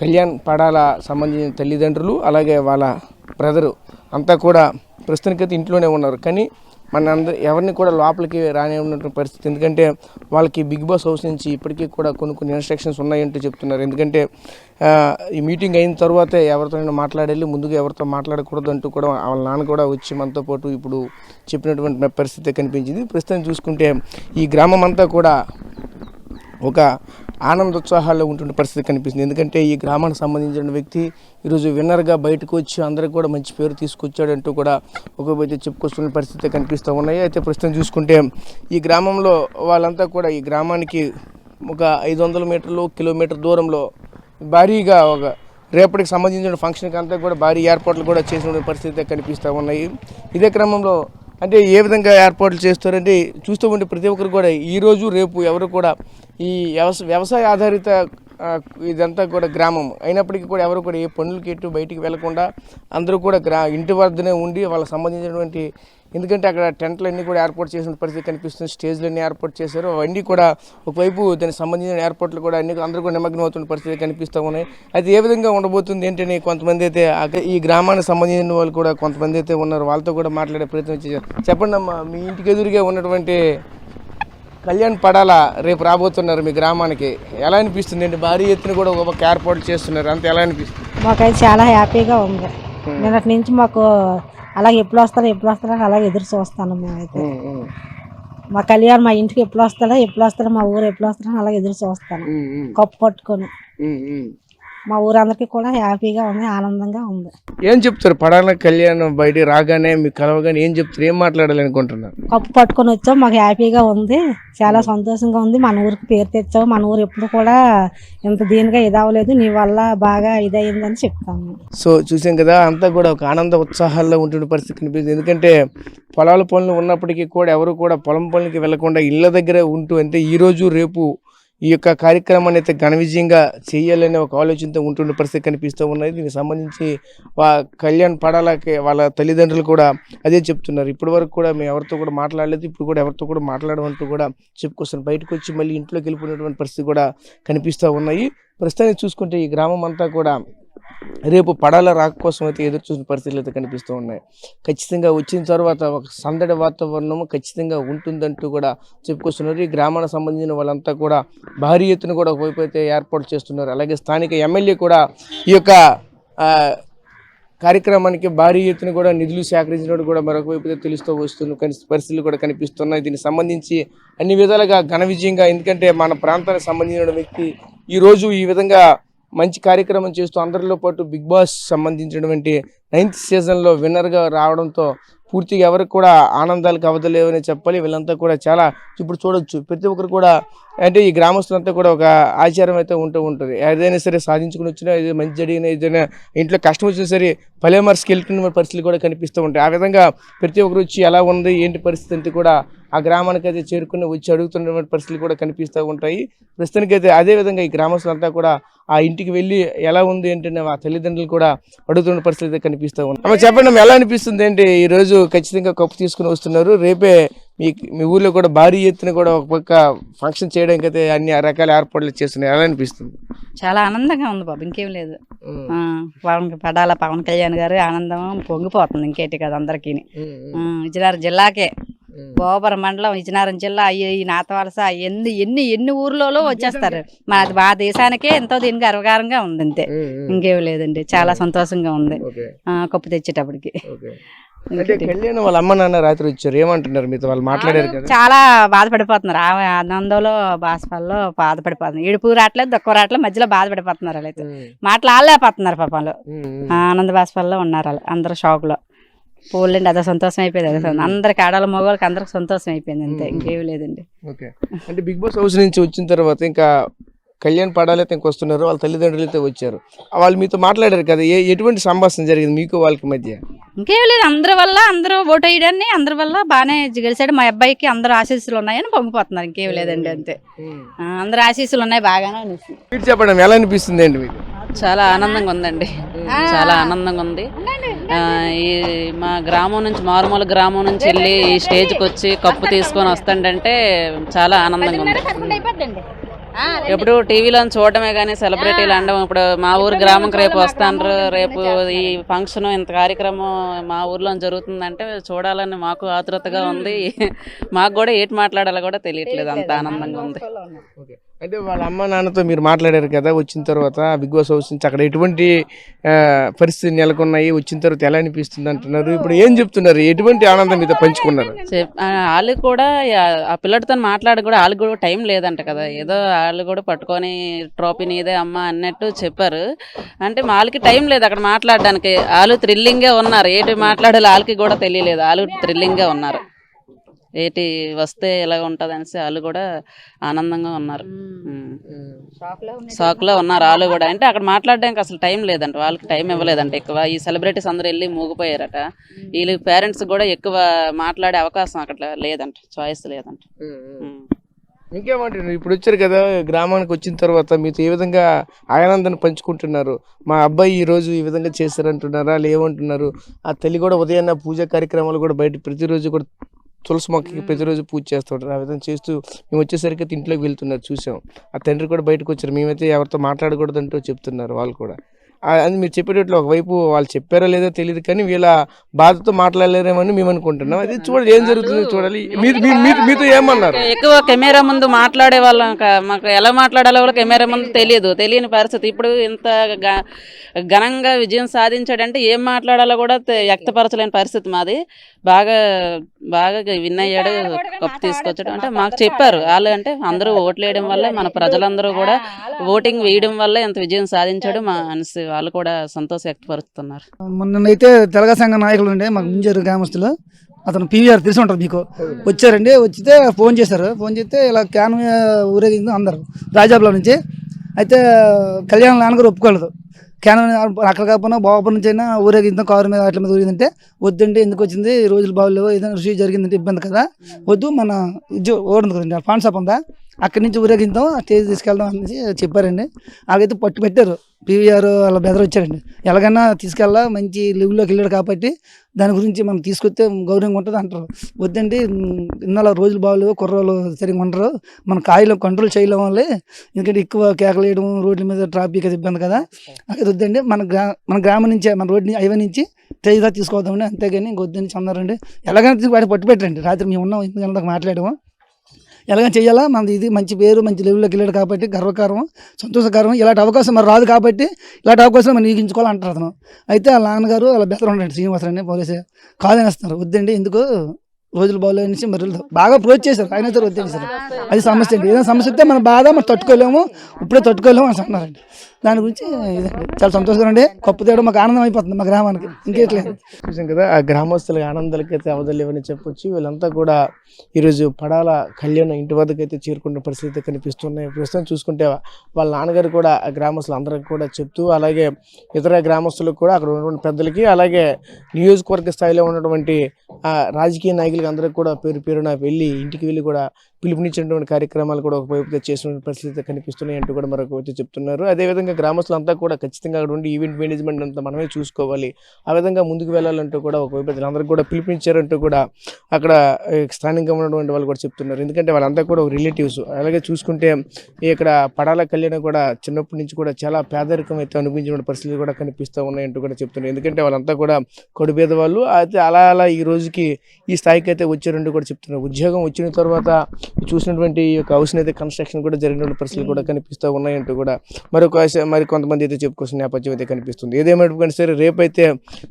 కళ్యాణ్ పడాల సంబంధించిన తల్లిదండ్రులు అలాగే వాళ్ళ బ్రదరు అంతా కూడా ప్రస్తుతానికైతే ఇంట్లోనే ఉన్నారు. కానీ మన ఎవరిని కూడా లోపలికి రానివ్వనటువంటి పరిస్థితి. ఎందుకంటే వాళ్ళకి బిగ్ బాస్ హౌస్ నుంచి ఇప్పటికీ కూడా కొన్ని ఇన్స్ట్రక్షన్స్ ఉన్నాయంటూ చెప్తున్నారు. ఎందుకంటే ఈ మీటింగ్ అయిన తర్వాతే ఎవరితోనైనా మాట్లాడాలి, ముందుగా ఎవరితో మాట్లాడకూడదు అంటూ కూడా వాళ్ళ నాన్న కూడా వచ్చి మనతో పాటు ఇప్పుడు చెప్పినటువంటి పరిస్థితి కనిపించింది. ప్రస్తుతం చూసుకుంటే ఈ గ్రామం అంతా కూడా ఒక ఆనందోత్సాహాల్లో ఉంటున్న పరిస్థితి కనిపిస్తుంది. ఎందుకంటే ఈ గ్రామానికి సంబంధించిన వ్యక్తి ఈరోజు విన్నర్గా బయటకు వచ్చి అందరికి కూడా మంచి పేరు తీసుకొచ్చాడంటూ కూడా ఒకవైతే చెప్పుకొస్తున్న పరిస్థితి కనిపిస్తూ ఉన్నాయి. అయితే ప్రస్తుతం చూసుకుంటే ఈ గ్రామంలో వాళ్ళంతా కూడా ఈ గ్రామానికి ఒక 500 మీటర్లు కిలోమీటర్ దూరంలో భారీగా ఒక రేపటికి సంబంధించిన ఫంక్షన్కి అంతా కూడా భారీ ఏర్పాట్లు కూడా చేసిన పరిస్థితి కనిపిస్తూ ఉన్నాయి. ఇదే క్రమంలో అంటే ఏ విధంగా ఏర్పాట్లు చేస్తారంటే చూస్తూ ఉంటే ప్రతి ఒక్కరు కూడా ఈరోజు రేపు ఎవరు కూడా ఈ వ్యవసాయ ఆధారిత ఇదంతా కూడా గ్రామం అయినప్పటికీ కూడా ఎవరు కూడా ఏ పనులకి ఎటు బయటికి వెళ్లకుండా అందరూ కూడా ఇంటి వద్దనే ఉండి వాళ్ళకి సంబంధించినటువంటి, ఎందుకంటే అక్కడ టెంట్లు అన్నీ కూడా ఏర్పాటు చేసిన పరిస్థితి కనిపిస్తుంది. స్టేజ్లు అన్నీ ఏర్పాటు చేశారు. అవన్నీ కూడా ఒకవైపు దానికి సంబంధించిన ఏర్పాట్లు కూడా అన్ని అందరూ కూడా నిమగ్నం అవుతున్న పరిస్థితి కనిపిస్తూ ఉన్నాయి. అయితే ఏ విధంగా ఉండబోతుంది ఏంటని కొంతమంది అయితే ఈ గ్రామానికి సంబంధించిన వాళ్ళు కూడా కొంతమంది అయితే ఉన్నారు. వాళ్ళతో కూడా మాట్లాడే ప్రయత్నం చేశారు. చెప్పండి అమ్మా, మీ ఇంటికి ఎదురుగా ఉన్నటువంటి కళ్యాణ్ పడాల రేపు రాబోతున్నారు మీ గ్రామానికి, ఎలా అనిపిస్తుంది అండి? భారీ ఎత్తున కూడా ఒక ఏర్పాట్లు చేస్తున్నారు, అంత ఎలా అనిపిస్తుంది? మాకైతే చాలా హ్యాపీగా ఉంది. నిన్నటి నుంచి మాకు అలాగే ఎప్పుడు వస్తారో అలాగే ఎదురు చూస్తాను. మేమైతే మా కళ్యాణ్ మా ఇంటికి ఎప్పుడు వస్తాడో మా ఊరు ఎప్పుడు వస్తాడో అలాగే ఎదురు చూస్తాను కప్పు పట్టుకొని. మా ఊరందరికీ కూడా హ్యాపీగా ఉంది, ఆనందంగా ఉంది. ఏం చెప్తారు పడాల కళ్యాణ్ బయట రాగానే మీకు కలవగానే ఏం చెప్తారు, ఏం మాట్లాడాలి అనుకుంటున్నారు? కప్పు పట్టుకొని వచ్చావు, మాకు హ్యాపీగా ఉంది, చాలా సంతోషంగా ఉంది. మన ఊరికి పేరు తెచ్చావు, మన ఊరు ఎప్పుడు కూడా ఇంత దీనిగా ఇదవ్వలేదు, నీ వల్ల బాగా ఇదయిందని చెప్తాము. సో చూసాం కదా, అంతా కూడా ఒక ఆనంద ఉత్సాహాల్లో ఉంటున్న పరిస్థితి కనిపిస్తుంది. ఎందుకంటే పొలాల పనులు ఉన్నప్పటికీ కూడా ఎవరు కూడా పొలం పనులకి వెళ్లకుండా ఇళ్ల దగ్గర ఉంటూ అంటే ఈరోజు రేపు ఈ యొక్క కార్యక్రమాన్ని అయితే ఘన విజయంగా చేయాలనే ఒక ఆలోచనతో ఉంటున్న పరిస్థితి కనిపిస్తూ ఉన్నది. దీనికి సంబంధించి కళ్యాణ్ పడాలకి వాళ్ళ తల్లిదండ్రులు కూడా అదే చెప్తున్నారు. ఇప్పటి వరకు కూడా మేము ఎవరితో కూడా మాట్లాడలేదు, ఇప్పుడు కూడా ఎవరితో కూడా మాట్లాడమంటూ కూడా చెప్పుకొస్తున్నారు. బయటకు వచ్చి మళ్ళీ ఇంట్లోకి వెళ్ళిపోయినటువంటి పరిస్థితి కూడా కనిపిస్తూ ఉన్నాయి. ప్రస్తుతానికి చూసుకుంటే ఈ గ్రామం అంతా కూడా రేపు పడాల రాక కోసం అయితే ఎదురు చూసిన పరిస్థితులు అయితే కనిపిస్తూ ఉన్నాయి. ఖచ్చితంగా వచ్చిన తర్వాత ఒక సందడి వాతావరణం ఖచ్చితంగా ఉంటుందంటూ కూడా చెప్పుకొస్తున్నారు. ఈ గ్రామానికి సంబంధించిన వాళ్ళంతా కూడా భారీ ఎత్తున కూడా ఒకవైపు అయితే ఏర్పాటు చేస్తున్నారు. అలాగే స్థానిక ఎమ్మెల్యే కూడా ఈ యొక్క కార్యక్రమానికి భారీ ఎత్తున కూడా నిధులు సేకరించినట్టు కూడా మరొక వైపు అయితే తెలుస్తూ వస్తున్న పరిస్థితులు కూడా కనిపిస్తున్నాయి. దీనికి సంబంధించి అన్ని విధాలుగా ఘన విజయంగా, ఎందుకంటే మన ప్రాంతానికి సంబంధించిన వ్యక్తి ఈరోజు ఈ విధంగా మంచి కార్యక్రమం చేస్తూ అందరిలో పాటు బిగ్ బాస్ సంబంధించినటువంటి 9th సీజన్లో విన్నర్గా రావడంతో పూర్తిగా ఎవరికి కూడా ఆనందాలకు అవదలేవని చెప్పాలి. వీళ్ళంతా కూడా చాలా ఇప్పుడు చూడొచ్చు, ప్రతి ఒక్కరు కూడా అంటే ఈ గ్రామస్తులంతా కూడా ఒక ఆచారం అయితే ఉంటుంది. ఏదైనా సరే సాధించుకుని వచ్చినా, ఏదైనా మంచి జరిగినా, ఏదైనా ఇంట్లో కష్టం వచ్చినా సరే పలేమర్స్కి వెళ్తున్న పరిస్థితులు కూడా కనిపిస్తూ ఉంటాయి. ఆ విధంగా ప్రతి ఒక్కరు వచ్చి ఎలా ఉంది ఏంటి పరిస్థితి అంతా కూడా ఆ గ్రామానికి అయితే చేరుకుని వచ్చి అడుగుతున్నటువంటి పరిస్థితులు కూడా కనిపిస్తూ ఉంటాయి. ప్రస్తుతానికైతే అదేవిధంగా ఈ గ్రామస్తులంతా కూడా ఆ ఇంటికి వెళ్ళి ఎలా ఉంది ఏంటంటే ఆ తల్లిదండ్రులు కూడా అడుగుతున్న పరిస్థితి అయితే కనిపిస్తూ ఉంటాయి. చెప్పండి, ఎలా అనిపిస్తుంది ఏంటి? ఈరోజు ఖచ్చితంగా కప్పు తీసుకుని వస్తున్నారు. రేపే మీ ఊర్లో కూడా భారీ ఎత్తున కూడా ఒక పక్క ఫంక్షన్ చేయడానికి అయితే అన్ని రకాల ఏర్పాట్లు చేస్తున్నాయి, ఎలా అనిపిస్తుంది? చాలా ఆనందంగా ఉంది బాబు, ఇంకేం లేదు. పడాల పవన్ కళ్యాణ్ గారు ఆనందం పొంగిపోతుంది, ఇంకేంటి కదా అందరికీ. విజయనగరం జిల్లాకే, గోపురం మండలం, విజయనగరం జిల్లా, ఈ నాతవలస ఎన్ని ఊర్లలో వచ్చేస్తారు. మా దేశానికే ఎంతో దీనికి గర్వకారంగా ఉంది, అంతే, ఇంకేం లేదండి. చాలా సంతోషంగా ఉంది కప్పు తెచ్చేటప్పటికి. కళ్యాణ్ వాళ్ళ అమ్మ నాన్న రాత్రి వచ్చారు, ఏమంటున్నారు మీతో? వాళ్ళు మాట్లాడారు కదా, చాలా బాధపడిపోతున్నారు. ఆనందంలో బాధపడలో బాధపడిపోతున్నారు. ఏడుపు రావట్లేదు, దుఃఖం రావట్లేదు, మధ్యలో బాధపడిపోతున్నారు. వాళ్ళైతే మాట్లాడలేకపోతున్నారు పాపంలో, ఆనంద బాష్పాల్లో ఉన్నారు వాళ్ళు. అందరూ షాక్ లో పోలండి, అదో సంతోషం అయిపోయింది. అందరికి ఆడవాళ్ళ మగవాళ్ళకి అందరికి సంతోషం అయిపోయింది, అంతే, ఇంకేమి లేదండి. ఓకే, అంటే బిగ్ బాస్ హౌస్ నుంచి వచ్చిన తర్వాత ఇంకా కళ్యాణ్ పడాలైతే ఇంకొస్తున్నారు, వాళ్ళ తల్లిదండ్రులు అయితే వచ్చారు, వాళ్ళు మీతో మాట్లాడారు కదా, ఎటువంటి సంభాషణ జరిగింది మీకు వాళ్ళకి మధ్య? ఇంకేం లేదు, అందరూ ఓటు వేయడాన్ని అందరి వల్ల బాగానే గెలిచాడు. మా అబ్బాయికి అందరూ ఆశీస్సులు ఉన్నాయని పొంగిపోతున్నారు, ఇంకేం లేదండి, అంతే. అందరు ఆశీస్సులు ఉన్నాయి బాగానే. చెప్పండి, ఎలా అనిపిస్తుంది అండి మీకు? చాలా ఆనందంగా ఉందండి, చాలా ఆనందంగా ఉంది. ఈ మా గ్రామం నుంచి, మారుమూల గ్రామం నుంచి వెళ్ళి ఈ స్టేజ్కి వచ్చి కప్పు తీసుకొని వస్తుందంటే చాలా ఆనందంగా ఉంది. ఎప్పుడు టీవీలో చూడటమే కానీ సెలబ్రిటీలు అనడం. ఇప్పుడు మా ఊరు గ్రామంకి రేపు వస్తాను, రేపు ఈ ఫంక్షన్ ఇంత కార్యక్రమం మా ఊర్లో జరుగుతుందంటే చూడాలని మాకు ఆతృతగా ఉంది. మాకు కూడా ఏటి మాట్లాడాలో కూడా తెలియట్లేదు, అంత ఆనందంగా ఉంది. అంటే వాళ్ళ అమ్మ నాన్నతో మీరు మాట్లాడారు కదా వచ్చిన తర్వాత బిగ్ బాస్ హౌస్ నుంచి, అక్కడ ఎటువంటి పరిస్థితి నెలకొన్నాయి, వచ్చిన తర్వాత ఎలా అనిపిస్తుంది అంటున్నారు, ఇప్పుడు ఏం చెప్తున్నారు, ఎటువంటి ఆనందం మీద పంచుకున్నారు? వాళ్ళు కూడా ఆ పిల్లడితో మాట్లాడి కూడా వాళ్ళకి కూడా టైం లేదంట కదా, ఏదో వాళ్ళు కూడా పట్టుకొని ట్రోఫీ నీదే అమ్మ అన్నట్టు చెప్పారు. అంటే వాళ్ళకి టైం లేదు అక్కడ మాట్లాడడానికి. వాళ్ళు థ్రిల్లింగ్గా ఉన్నారు, ఏటి మాట్లాడాలి వాళ్ళకి కూడా తెలియలేదు, వాళ్ళు థ్రిల్లింగ్గా ఉన్నారు. ఏటి వస్తే ఎలా ఉంటుంది అనేసి వాళ్ళు కూడా ఆనందంగా ఉన్నారు, షాక్లో ఉన్నారు వాళ్ళు కూడా. అంటే అక్కడ మాట్లాడడానికి అసలు టైం లేదంట, వాళ్ళకి టైం ఇవ్వలేదంట ఎక్కువ. ఈ సెలబ్రిటీస్ అందరూ వెళ్ళి మూగిపోయారట. వీళ్ళు పేరెంట్స్ కూడా ఎక్కువ మాట్లాడే అవకాశం అక్కడ లేదంట, చాయిస్ లేదంట. ఇంకేమంటున్నారు, ఇప్పుడు వచ్చారు కదా గ్రామానికి వచ్చిన తర్వాత మీతో ఏ విధంగా ఆనందాన్ని పంచుకుంటున్నారు? మా అబ్బాయి ఈ రోజు ఈ విధంగా చేశారంటున్నారా, లేవంటున్నారు? ఆ తల్లి కూడా ఉదయాన్నే పూజా కార్యక్రమాలు కూడా బయట ప్రతిరోజు కూడా తులసి మొక్కకి ప్రతిరోజు పూజ చేస్తుంటారు. ఆ విధంగా చేస్తూ మేము వచ్చేసరికి ఇంట్లోకి వెళ్తున్నారు చూసాం. ఆ తండ్రి కూడా బయటకు వచ్చారు, మేమైతే ఎవరితో మాట్లాడకూడదంటూ చెప్తున్నారు వాళ్ళు కూడా. అని మీరు చెప్పేటట్లు ఒకవైపు వాళ్ళు చెప్పారో లేదో తెలియదు, కానీ వీళ్ళ బాధతో మాట్లాడలేరేమని మేము అనుకుంటున్నాం. అది చూడాలి, ఏం జరుగుతుందో చూడాలి. మీతో ఏమన్నారు? ఎక్కువ కెమెరా ముందు మాట్లాడే వాళ్ళం, మాకు ఎలా మాట్లాడాలో కూడా కెమెరా ముందు తెలియని పరిస్థితి. ఇప్పుడు ఇంత ఘనంగా విజయం సాధించాడంటే ఏం మాట్లాడాలో కూడా వ్యక్తపరచలేని పరిస్థితి మాది. బాగా విన్ అయ్యాడు, కప్పు తీసుకొచ్చాడు అంటే మాకు చెప్పారు వాళ్ళు. అంటే అందరూ ఓట్లు వేయడం వల్ల, మన ప్రజలందరూ కూడా ఓటింగ్ వేయడం వల్ల ఎంత విజయం సాధించాడు మా అనేసి వాళ్ళు కూడా సంతోషం వ్యక్తపరుస్తున్నారు. మొన్నైతే తెలంగాణ సంఘ నాయకులు ఉండే మాకు ముంజేరు గ్రామస్తులు, అతను పీవీఆర్ తెలిసి ఉంటారు మీకు, వచ్చారండి. వచ్చితే ఫోన్ చేశారు, ఫోన్ చేస్తే ఇలా క్యాన్ ఊరేగింది అందరు రాజాబ్లో నుంచి. అయితే కళ్యాణ్ నాన్నగారు ఒప్పుకోలేదు, క్యాన్ అక్కడ కాకపోయినా బాబు నుంచి అయినా ఊరేగిద్దాం కారు మీద వాటి మీద ఊరేగిందంటే వద్దంటే ఎందుకు వచ్చింది, ఈ రోజులు బాగులేవు, ఏదైనా రుచి జరిగిందంటే ఇబ్బంది కదా, వద్దు మన ఓడింది కదండి పాన్ షాప్ ఉందా అక్కడి నుంచి ఊరేగిద్దాం, స్టేజ్ తీసుకెళ్దాం అనేసి చెప్పారండి. అలాగైతే పట్టు పెట్టారు, పీవీఆర్ వాళ్ళ బెదర్ వచ్చారండి. ఎలాగైనా తీసుకెళ్ళా, మంచి లెవెల్లోకి వెళ్ళాడు కాబట్టి దాని గురించి మనం తీసుకొస్తే గౌరవంగా ఉంటుంది అంటారు. వద్దండి ఇన్నాళ్ళ రోజులు బాగలేవు, కుర్రోళ్ళు సరిగ్గా ఉండరు, మన కాయలు కంట్రోల్ చేయలేం వల్లే, ఎందుకంటే ఎక్కువ కేకలు వేయడం, రోడ్ల మీద ట్రాఫిక్ అది ఇబ్బంది కదా, అది వద్దండి మన గ్రామం నుంచే మన రోడ్ని హైవే నుంచి ట్రైన్గా తీసుకోవద్దామండి, అంతేగాని ఇంకొద్దని అన్నారండి. ఎలాగైనా వాటి పట్టు పెట్టండి. రాత్రి మేము ఉన్నాం, 8 గంటలకు మాట్లాడాము, ఎలాగైనా చేయాలా, మనది ఇది మంచి పేరు మంచి లెవెల్లోకి వెళ్ళాడు కాబట్టి గర్వకారం సంతోషకరం. ఇలాంటి అవకాశం మరి రాదు కాబట్టి ఇలాంటి అవకాశం మనం నీగించుకోవాలంటారు అతను. అయితే వాళ్ళ నాన్నగారు వాళ్ళ బెదర్ ఉండండి శ్రీనివాసరావు పోలీసు కాదనేస్తున్నారు, వద్దండి ఎందుకు రోజులు బాగోలేవు అనేసి మరి బాగా ప్రోచ్ చేశారు. ఆయన అయితే వద్దండి సార్, అది సమస్య అండి. ఏదైనా సమస్య వస్తే మన బాధ మనం తట్టుకోలేము, ఇప్పుడే తట్టుకోలేము అని అన్నారండి. దాని గురించి ఇదండి చాలా సంతోషంగా అండి. కప్పు తేవడం మాకు ఆనందం అయిపోతుంది మా గ్రామానికి, ఇంకేట్లేదు. చూసాం కదా ఆ గ్రామస్తుల ఆనందాలకైతే అవధలేవని చెప్పొచ్చు. వీళ్ళంతా కూడా ఈరోజు పడాల కళ్యాణ ఇంటి వద్దకైతే చేరుకున్న పరిస్థితి కనిపిస్తున్నాయి. ప్రస్తుతం చూసుకుంటే వాళ్ళ నాన్నగారు కూడా ఆ గ్రామస్తులు అందరికి కూడా చెప్తూ, అలాగే ఇతర గ్రామస్తులకు కూడా అక్కడ ఉన్నటువంటి పెద్దలకి, అలాగే నియోజకవర్గ స్థాయిలో ఉన్నటువంటి రాజకీయ నాయకులకి అందరికి కూడా పేరున వెళ్ళి ఇంటికి వెళ్ళి కూడా పిలుపునిచ్చినటువంటి కార్యక్రమాలు కూడా ఒకవైపు చేసిన పరిస్థితి కనిపిస్తున్నాయి అంటూ కూడా మరొక వైపు చెప్తున్నారు. అదేవిధంగా గ్రామస్తులంతా కూడా ఖచ్చితంగా అక్కడ ఉండి ఈవెంట్ మేనేజ్మెంట్ అంతా మనమే చూసుకోవాలి, ఆ విధంగా ముందుకు వెళ్ళాలంటూ కూడా ఒకవైపు అందరికీ కూడా పిలుపునిచ్చారంటూ కూడా అక్కడ స్థానికంగా ఉన్నటువంటి వాళ్ళు కూడా చెప్తున్నారు. ఎందుకంటే వాళ్ళంతా కూడా రిలేటివ్స్. అలాగే చూసుకుంటే ఇక్కడ పడాల కళ్యాణం కూడా చిన్నప్పటి నుంచి కూడా చాలా పేదరికం అయితే అనిపించిన పరిస్థితులు కూడా కనిపిస్తూ ఉన్నాయంటూ కూడా చెప్తున్నారు. ఎందుకంటే వాళ్ళంతా కూడా కడుపేద వాళ్ళు. అయితే అలా ఈ రోజుకి ఈ స్థాయికి అయితే వచ్చారంటూ కూడా చెప్తున్నారు. ఉద్యోగం వచ్చిన తర్వాత చూసినటువంటి ఈ యొక్క హౌస్ అయితే కన్స్ట్రక్షన్ కూడా జరిగినటువంటి పరిస్థితులు కూడా కనిపిస్తూ ఉన్నాయంటూ కూడా మరి కొంతమంది అయితే చెప్పుకోవాల్సిన నేపథ్యం అయితే కనిపిస్తుంది. ఏదేమైనా సరే రేపైతే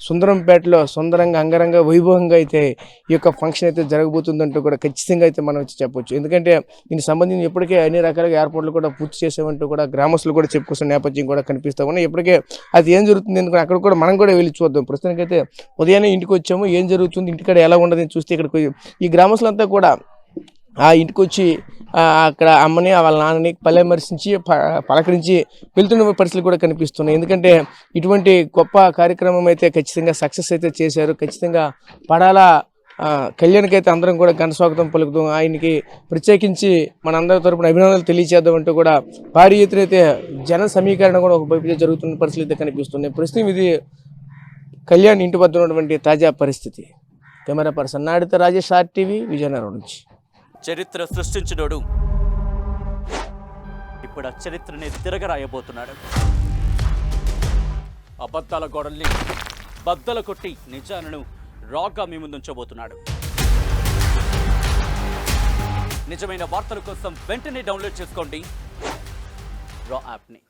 సుందరంపేటలో సుందరంగా అంగరంగ వైభవంగా అయితే ఈ యొక్క ఫంక్షన్ అయితే జరగబోతుందంటూ కూడా ఖచ్చితంగా అయితే మనం వచ్చి చెప్పొచ్చు. ఎందుకంటే దీనికి సంబంధించి ఇప్పటికే అన్ని రకాలుగా ఏర్పాట్లు కూడా పూర్తి చేసామంటూ కూడా గ్రామస్తులు కూడా చెప్పుకోవాల్సిన నేపథ్యం కూడా కనిపిస్తూ ఉన్నాయి. ఇప్పటికే అది ఏం జరుగుతుంది ఎందుకంటే అక్కడ కూడా మనం కూడా వెళ్ళి చూద్దాం. ప్రస్తుతానికైతే ఉదయాన్నే ఇంటికి వచ్చాము, ఏం జరుగుతుంది ఇంటికాడ ఎలా ఉండదని చూస్తే ఇక్కడికి ఈ గ్రామస్తులంతా కూడా ఆ ఇంటికి వచ్చి అక్కడ అమ్మని వాళ్ళ నాన్నని పల్లెమర్శించి పలకరించి వెళ్తున్న పరిస్థితులు కూడా కనిపిస్తున్నాయి. ఎందుకంటే ఇటువంటి గొప్ప కార్యక్రమం అయితే ఖచ్చితంగా సక్సెస్ అయితే చేశారు. ఖచ్చితంగా పడాల కళ్యాణ్కి అయితే అందరం కూడా ఘన స్వాగతం పలుకుతాం. ఆయనకి ప్రత్యేకించి మనందరి తరపున అభినందనలు తెలియచేద్దామంటూ కూడా భారీ ఎత్తున అయితే జన సమీకరణ కూడా ఒకవైపు జరుగుతున్న పరిస్థితులు అయితే కనిపిస్తున్నాయి. ప్రస్తుతం ఇది కళ్యాణ్ ఇంటి వద్ద ఉన్నటువంటి తాజా పరిస్థితి. కెమెరా పర్సన్ నాడిత రాజేష్, RTV, విజయనగరం నుంచి. చరిత్ర సృష్టించినోడు ఇప్పుడు ఆ చరిత్రని తిరగరాయబోతున్నాడు. అబద్ధాల గోడల్ని బద్దలు కొట్టి నిజాలను రాగా మీ ముందుంచబోతున్నాడు. నిజమైన వార్తల కోసం వెంటనే డౌన్లోడ్ చేసుకోండి రా యాప్ని.